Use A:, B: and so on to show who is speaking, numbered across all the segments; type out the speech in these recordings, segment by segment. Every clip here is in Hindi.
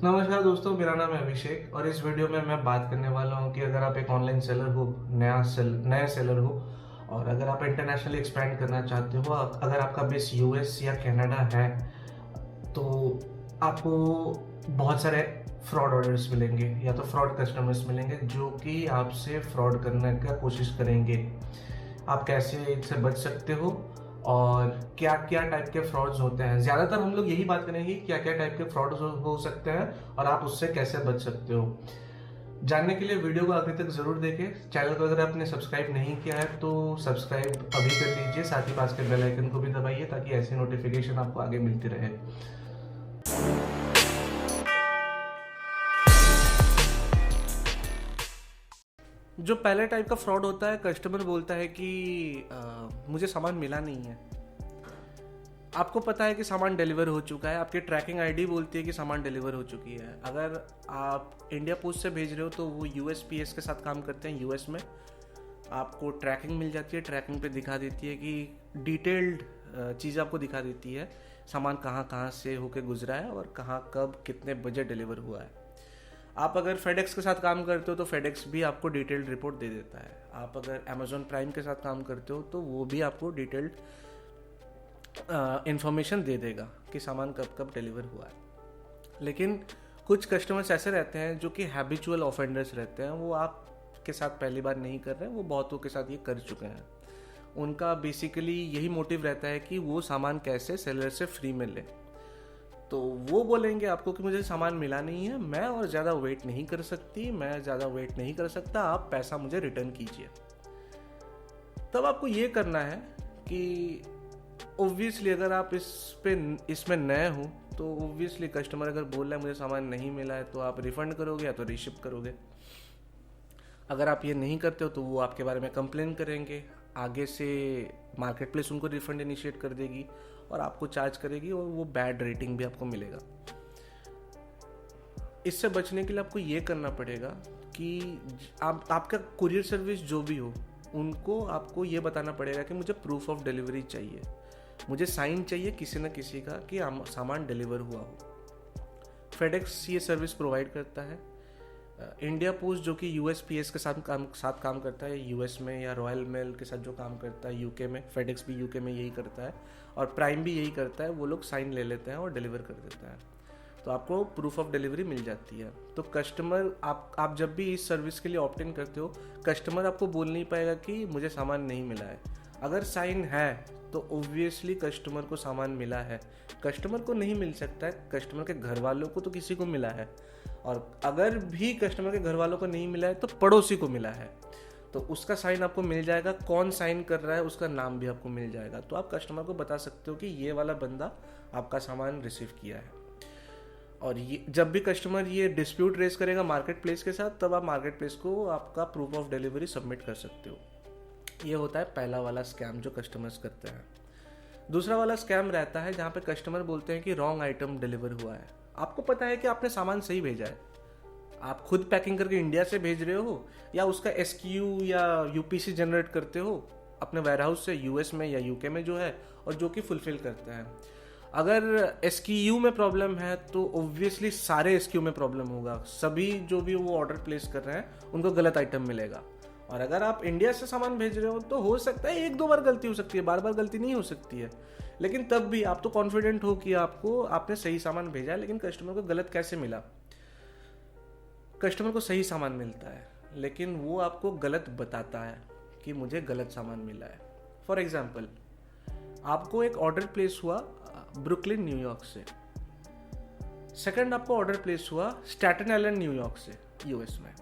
A: नमस्कार दोस्तों, मेरा नाम है अभिषेक और इस वीडियो में मैं बात करने वाला हूं कि अगर आप एक ऑनलाइन सेलर हो, नए सेलर हो और अगर आप इंटरनेशनली एक्सपैंड करना चाहते हो, अगर आपका बेस यूएस या कनाडा है तो आपको बहुत सारे फ्रॉड ऑर्डर्स मिलेंगे या तो फ्रॉड कस्टमर्स मिलेंगे जो कि आपसे फ्रॉड करने का कोशिश करेंगे। आप कैसे इनसे बच सकते हो और क्या क्या टाइप के फ्रॉड्स होते हैं। ज़्यादातर हम लोग यही बात करेंगे क्या क्या टाइप के फ्रॉड्स हो सकते हैं और आप उससे कैसे बच सकते हो। जानने के लिए वीडियो को आखिर तक ज़रूर देखें। चैनल को अगर आपने सब्सक्राइब नहीं किया है तो सब्सक्राइब अभी कर लीजिए, साथ ही पास के बेल आइकन को भी दबाइए ताकि ऐसी नोटिफिकेशन आपको आगे मिलती रहे। जो पहले टाइप का फ्रॉड होता है, कस्टमर बोलता है कि मुझे सामान मिला नहीं है। आपको पता है कि सामान डिलीवर हो चुका है, आपकी ट्रैकिंग आईडी बोलती है कि सामान डिलीवर हो चुकी है। अगर आप इंडिया पोस्ट से भेज रहे हो तो वो यूएसपीएस के साथ काम करते हैं। यूएस में आपको ट्रैकिंग मिल जाती है, ट्रैकिंग पे दिखा देती है कि डिटेल्ड चीज़ आपको दिखा देती है सामान कहाँ कहाँ से होके गुजरा है और कहाँ कब कितने बजे डिलीवर हुआ है। आप अगर फेडेक्स के साथ काम करते हो तो फेडेक्स भी आपको डिटेल्ड रिपोर्ट दे देता है। आप अगर अमेजोन प्राइम के साथ काम करते हो तो वो भी आपको डिटेल्ड इंफॉर्मेशन दे देगा कि सामान कब कब डिलीवर हुआ है। लेकिन कुछ कस्टमर्स ऐसे रहते हैं जो कि हैबिचुअल ऑफेंडर्स रहते हैं। वो आपके साथ पहली बार नहीं कर रहे हैं, वो बहुतों के साथ ये कर चुके हैं। उनका बेसिकली यही मोटिव रहता है कि वो सामान कैसे सेलर से फ्री में ले। तो वो बोलेंगे आपको कि मुझे सामान मिला नहीं है, मैं और ज़्यादा वेट नहीं कर सकती, मैं ज़्यादा वेट नहीं कर सकता, आप पैसा मुझे रिटर्न कीजिए। तब आपको ये करना है कि ऑब्वियसली अगर आप इसमें नए हो तो ऑब्वियसली कस्टमर अगर बोल रहा है मुझे सामान नहीं मिला है तो आप रिफंड करोगे या तो रिशिप करोगे। अगर आप ये नहीं करते हो तो वो आपके बारे में कंप्लेन करेंगे, आगे से मार्केट प्लेस उनको रिफंड इनिशिएट कर देगी और आपको चार्ज करेगी और वो बैड रेटिंग भी आपको मिलेगा। इससे बचने के लिए आपको ये करना पड़ेगा कि आपका कुरियर सर्विस जो भी हो उनको आपको ये बताना पड़ेगा कि मुझे प्रूफ ऑफ डिलीवरी चाहिए, मुझे साइन चाहिए किसी न किसी का कि सामान डिलीवर हुआ हो। फेडेक्स ये सर्विस प्रोवाइड करता है। इंडिया पोस्ट जो कि यूएसपीएस के साथ काम करता है यूएस में, या रॉयल मेल के साथ जो काम करता है यूके में, फेडेक्स भी यूके में यही करता है और प्राइम भी यही करता है। वो लोग साइन ले लेते हैं और डिलीवर कर देते हैं, तो आपको प्रूफ ऑफ डिलीवरी मिल जाती है। तो कस्टमर आप जब भी इस सर्विस के लिए ऑप्ट इन करते हो, कस्टमर आपको बोल नहीं पाएगा कि मुझे सामान नहीं मिला है। अगर साइन है तो ऑब्वियसली कस्टमर को सामान मिला है। कस्टमर को नहीं मिल सकता है, कस्टमर के घर वालों को तो किसी को मिला है, और अगर भी कस्टमर के घर वालों को नहीं मिला है तो पड़ोसी को मिला है, तो उसका साइन आपको मिल जाएगा। कौन साइन कर रहा है उसका नाम भी आपको मिल जाएगा, तो आप कस्टमर को बता सकते हो कि ये वाला बंदा आपका सामान रिसीव किया है। और ये जब भी कस्टमर ये डिस्प्यूट रेज करेगा मार्केट प्लेस के साथ, तब आप मार्केट प्लेस को आपका प्रूफ ऑफ डिलीवरी सबमिट कर सकते हो। ये होता है पहला वाला स्कैम जो कस्टमर्स करते हैं। दूसरा वाला स्कैम रहता है जहाँ पे कस्टमर बोलते हैं कि रॉन्ग आइटम डिलीवर हुआ है। आपको पता है कि आपने सामान सही भेजा है, आप खुद पैकिंग करके इंडिया से भेज रहे हो या उसका एसक्यू या यूपीसी जनरेट करते हो अपने वेयरहाउस से यूएस में या यूके में जो है, और जो कि फुलफिल करते हैं। अगर एसक्यू में प्रॉब्लम है तो ऑब्वियसली सारे एसक्यू में प्रॉब्लम होगा। सभी जो भी वो ऑर्डर प्लेस कर रहे हैं उनको गलत आइटम मिलेगा। और अगर आप इंडिया से सामान भेज रहे हो तो हो सकता है एक दो बार गलती हो सकती है, बार बार गलती नहीं हो सकती है, लेकिन तब भी आप तो कॉन्फिडेंट हो कि आपने सही सामान भेजा है। लेकिन कस्टमर को गलत कैसे मिला? कस्टमर को सही सामान मिलता है लेकिन वो आपको गलत बताता है कि मुझे गलत सामान मिला है। फॉर एग्जाम्पल, आपको एक ऑर्डर प्लेस हुआ ब्रुकलिन न्यूयॉर्क से, सेकंड आपको ऑर्डर प्लेस हुआ स्टैटन आइलैंड न्यूयॉर्क से यूएस में।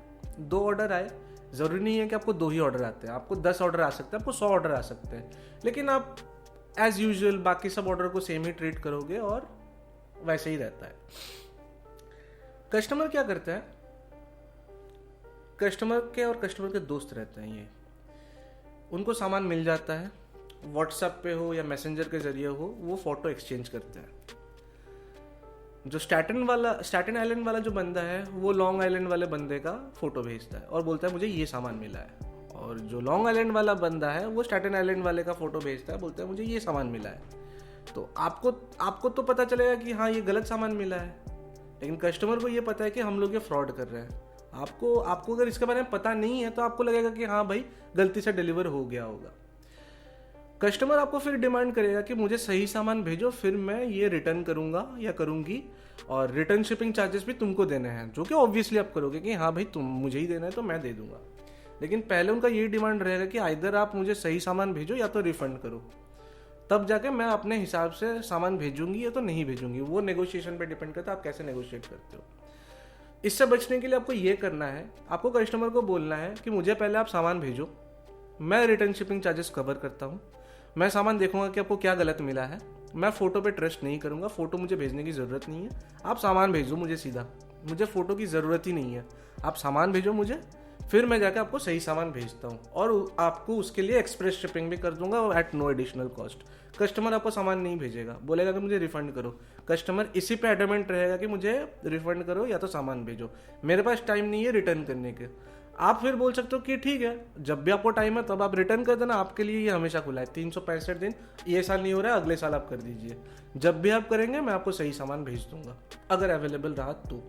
A: दो ऑर्डर आए, ज़रूरी नहीं है कि आपको 2 ही ऑर्डर आते हैं, आपको 10 ऑर्डर आ सकते हैं, आपको 100 ऑर्डर आ सकते हैं, लेकिन आप एज यूजुअल बाकी सब ऑर्डर को सेम ही ट्रीट करोगे और वैसे ही रहता है। कस्टमर क्या करता है, कस्टमर के और कस्टमर के दोस्त रहते हैं ये, उनको सामान मिल जाता है, व्हाट्सएप पे हो या मैसेंजर के जरिए हो, वो फोटो एक्सचेंज करते हैं। जो स्टैटन आइलैंड वाला जो बंदा है वो लॉन्ग आइलैंड वाले बंदे का फोटो भेजता है और बोलता है मुझे ये सामान मिला है, और जो लॉन्ग आइलैंड वाला बंदा है वो स्टैटन आइलैंड वाले का फोटो भेजता है, बोलता है मुझे ये सामान मिला है। तो आपको तो पता चलेगा कि हाँ ये गलत सामान मिला है, लेकिन कस्टमर को ये पता है कि हम लोग ये फ्रॉड कर रहे हैं। आपको अगर इसके बारे में पता नहीं है तो आपको लगेगा कि हाँ भाई गलती से डिलीवर हो गया होगा। कस्टमर आपको फिर डिमांड करेगा कि मुझे सही सामान भेजो, फिर मैं ये रिटर्न करूंगा या करूंगी, और रिटर्न शिपिंग चार्जेस भी तुमको देने हैं, जो कि ऑब्वियसली आप करोगे कि हाँ भाई तुम मुझे ही देना है तो मैं दे दूंगा। लेकिन पहले उनका ये डिमांड रहेगा कि आइदर आप मुझे सही सामान भेजो या तो रिफंड करो, तब जाके मैं अपने हिसाब से सामान भेजूंगी या तो नहीं भेजूंगी। वो नेगोशिएशन पे डिपेंड करता है आप कैसे नेगोशिएट करते हो। इससे बचने के लिए आपको ये करना है, आपको कस्टमर को बोलना है कि मुझे पहले आप सामान भेजो, मैं रिटर्न शिपिंग चार्जेस कवर करता हूँ, मैं सामान देखूंगा कि आपको क्या गलत मिला है, मैं फ़ोटो पे ट्रस्ट नहीं करूँगा, फ़ोटो मुझे भेजने की ज़रूरत नहीं है, आप सामान भेजो मुझे सीधा, मुझे फ़ोटो की ज़रूरत ही नहीं है, आप सामान भेजो मुझे, फिर मैं जाकर आपको सही सामान भेजता हूँ, और आपको उसके लिए एक्सप्रेस शिपिंग भी कर दूंगा at no additional cost. Customer आपको सामान नहीं भेजेगा, बोलेगा कि मुझे रिफंड करो। कस्टमर इसी पे एडमेंट रहेगा कि मुझे रिफंड करो या तो सामान भेजो, मेरे पास टाइम नहीं है रिटर्न करने के। आप फिर बोल सकते हो कि ठीक है, जब भी आपको टाइम है तब आप रिटर्न कर देना, आपके लिए ये हमेशा खुला है, 365 दिन, ये साल नहीं हो रहा है अगले साल आप कर दीजिए, जब भी आप करेंगे मैं आपको सही सामान भेज दूंगा अगर अवेलेबल रहा तो।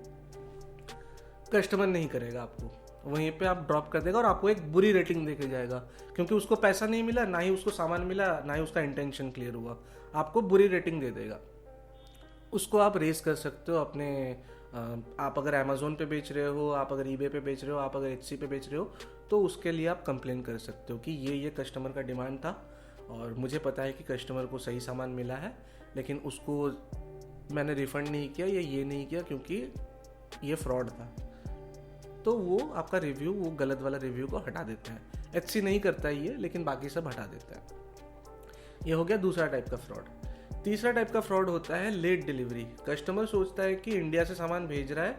A: कस्टमर नहीं करेगा, आपको वहीं पे आप ड्रॉप कर देगा और आपको एक बुरी रेटिंग देके जाएगा, क्योंकि उसको पैसा नहीं मिला, ना ही उसको सामान मिला, ना ही उसका इंटेंशन क्लियर हुआ, आपको बुरी रेटिंग दे देगा। उसको आप रेस कर सकते हो अपने, आप अगर अमेजोन पे बेच रहे हो, आप अगर ईबे पे बेच रहे हो, आप अगर एचसी पे बेच रहे हो, तो उसके लिए आप कंप्लेन कर सकते हो कि ये कस्टमर का डिमांड था और मुझे पता है कि कस्टमर को सही सामान मिला है, लेकिन उसको मैंने रिफंड नहीं किया या ये नहीं किया क्योंकि ये फ्रॉड था। तो वो आपका रिव्यू, वो गलत वाला रिव्यू को हटा देता है। एचसी नहीं करता है ये, लेकिन बाकी सब हटा देता है। ये हो गया दूसरा टाइप का फ्रॉड। तीसरा टाइप का फ्रॉड होता है लेट डिलीवरी। कस्टमर सोचता है कि इंडिया से सामान भेज रहा है,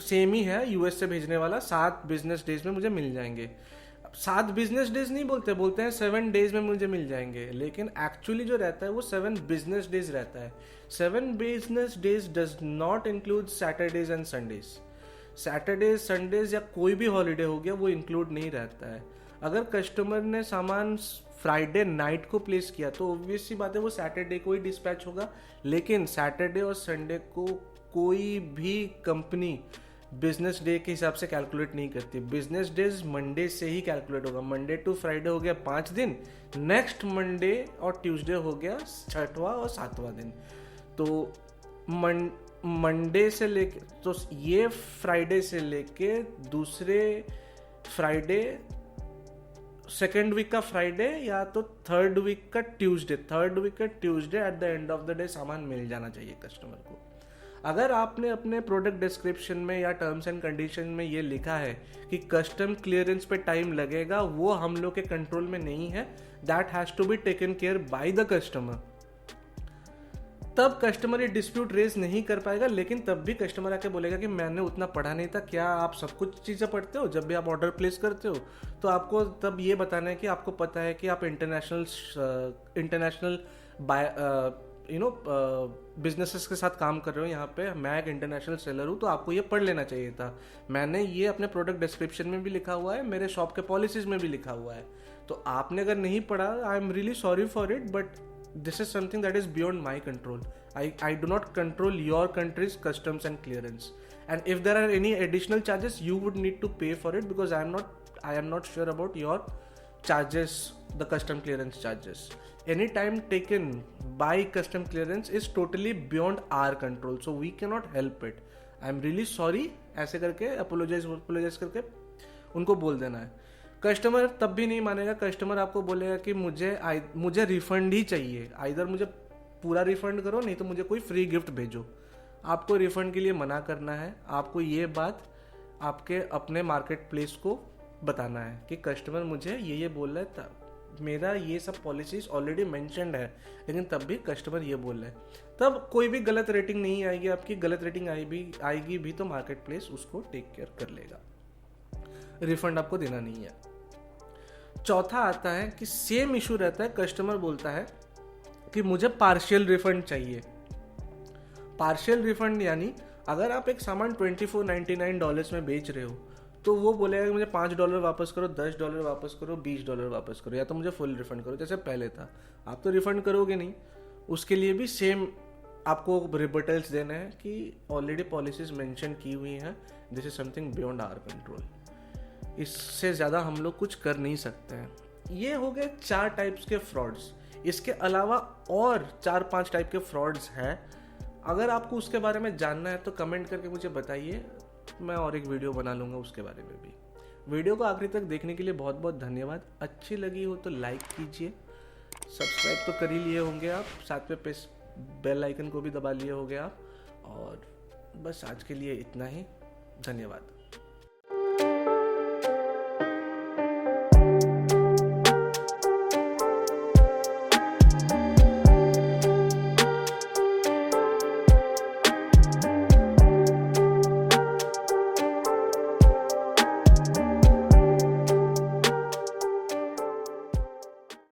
A: सेम ही है यूएस से भेजने वाला, 7 बिजनेस डेज में मुझे मिल जाएंगे। 7 बिजनेस डेज नहीं बोलते हैं 7 डेज में मुझे मिल जाएंगे, लेकिन एक्चुअली जो रहता है वो 7 बिजनेस डेज रहता है। 7 business days does not include Saturdays and Sundays. Saturdays, Sundays या कोई भी हॉलीडे हो गया वो इंक्लूड नहीं रहता है। अगर कस्टमर ने सामान फ्राइडे नाइट को प्लेस किया तो ऑब्वियस सी बात है वो सैटरडे को ही डिस्पैच होगा, लेकिन सैटरडे और संडे को कोई भी कंपनी बिजनेस डे के हिसाब से कैलकुलेट नहीं करती। बिजनेस डेज मंडे से ही कैलकुलेट होगा। मंडे टू फ्राइडे हो गया 5 दिन, नेक्स्ट मंडे और ट्यूसडे हो गया 6वां और 7वां दिन। तो मंडे से लेके, तो ये फ्राइडे से लेके दूसरे फ्राइडे, सेकेंड वीक का फ्राइडे या तो थर्ड वीक का Tuesday at the end of the day सामान मिल जाना चाहिए कस्टमर को। अगर आपने अपने प्रोडक्ट डिस्क्रिप्शन में या टर्म्स एंड कंडीशन में ये लिखा है कि कस्टम क्लियरेंस पे टाइम लगेगा, वो हम लोग के कंट्रोल में नहीं है, that has to be taken care by the customer, तब कस्टमर ये डिस्प्यूट रेज नहीं कर पाएगा। लेकिन तब भी कस्टमर आके बोलेगा कि मैंने उतना पढ़ा नहीं था। क्या आप सब कुछ चीज़ें पढ़ते हो? जब भी आप ऑर्डर प्लेस करते हो तो आपको तब ये बताना है कि आपको पता है कि आप इंटरनेशनल बिजनेसेस के साथ काम कर रहे हो। यहाँ पे मैं एक इंटरनेशनल सेलर हूँ, तो आपको ये पढ़ लेना चाहिए था। मैंने ये अपने प्रोडक्ट डिस्क्रिप्शन में भी लिखा हुआ है, मेरे शॉप के पॉलिसीज में भी लिखा हुआ है। तो आपने अगर नहीं पढ़ा, I am really sorry for it, but this is something that is beyond my control. I do not control your country's customs and clearance, and if there are any additional charges you would need to pay for it, because I am not sure about your charges, the custom clearance charges. Any time taken by custom clearance is totally beyond our control, so we cannot help it. I am really sorry ऐसे करके apologize करके उनको बोल देना है। कस्टमर तब भी नहीं मानेगा। कस्टमर आपको बोलेगा कि मुझे रिफंड ही चाहिए, आइदर मुझे पूरा रिफंड करो, नहीं तो मुझे कोई फ्री गिफ्ट भेजो। आपको रिफंड के लिए मना करना है। आपको ये बात आपके अपने मार्केट प्लेस को बताना है कि कस्टमर मुझे ये बोल रहा है, मेरा ये सब पॉलिसीज ऑलरेडी मेंशन्ड है, लेकिन तब भी कस्टमर ये बोल रहा है। तब कोई भी गलत रेटिंग नहीं आएगी आपकी। गलत रेटिंग आएगी भी तो मार्केट प्लेस उसको टेक केयर कर लेगा। रिफंड आपको देना नहीं है। चौथा आता है कि सेम इशू रहता है, कस्टमर बोलता है कि मुझे पार्शियल रिफंड चाहिए। पार्शियल रिफंड यानी अगर आप एक सामान $24.99 में बेच रहे हो तो वो बोलेगा कि मुझे $5 वापस करो, $10 वापस करो, $20 वापस करो, या तो मुझे फुल रिफंड करो जैसे पहले था। आप तो रिफंड करोगे नहीं, उसके लिए भी सेम आपको रिबटल्स देने हैं कि ऑलरेडी पॉलिसीज मेंशन की हुई हैं, this is something beyond our control. इससे ज़्यादा हम लोग कुछ कर नहीं सकते हैं। ये हो गए 4 टाइप्स के फ्रॉड्स। इसके अलावा और 4-5 टाइप के फ्रॉड्स हैं। अगर आपको उसके बारे में जानना है तो कमेंट करके मुझे बताइए, मैं और एक वीडियो बना लूँगा उसके बारे में भी। वीडियो को आखिरी तक देखने के लिए बहुत बहुत धन्यवाद। अच्छी लगी हो तो लाइक कीजिए, सब्सक्राइब तो कर ही लिए होंगे आप, साथ में बेल आइकन को भी दबा लिए होंगे आप। और बस आज के लिए इतना ही, धन्यवाद।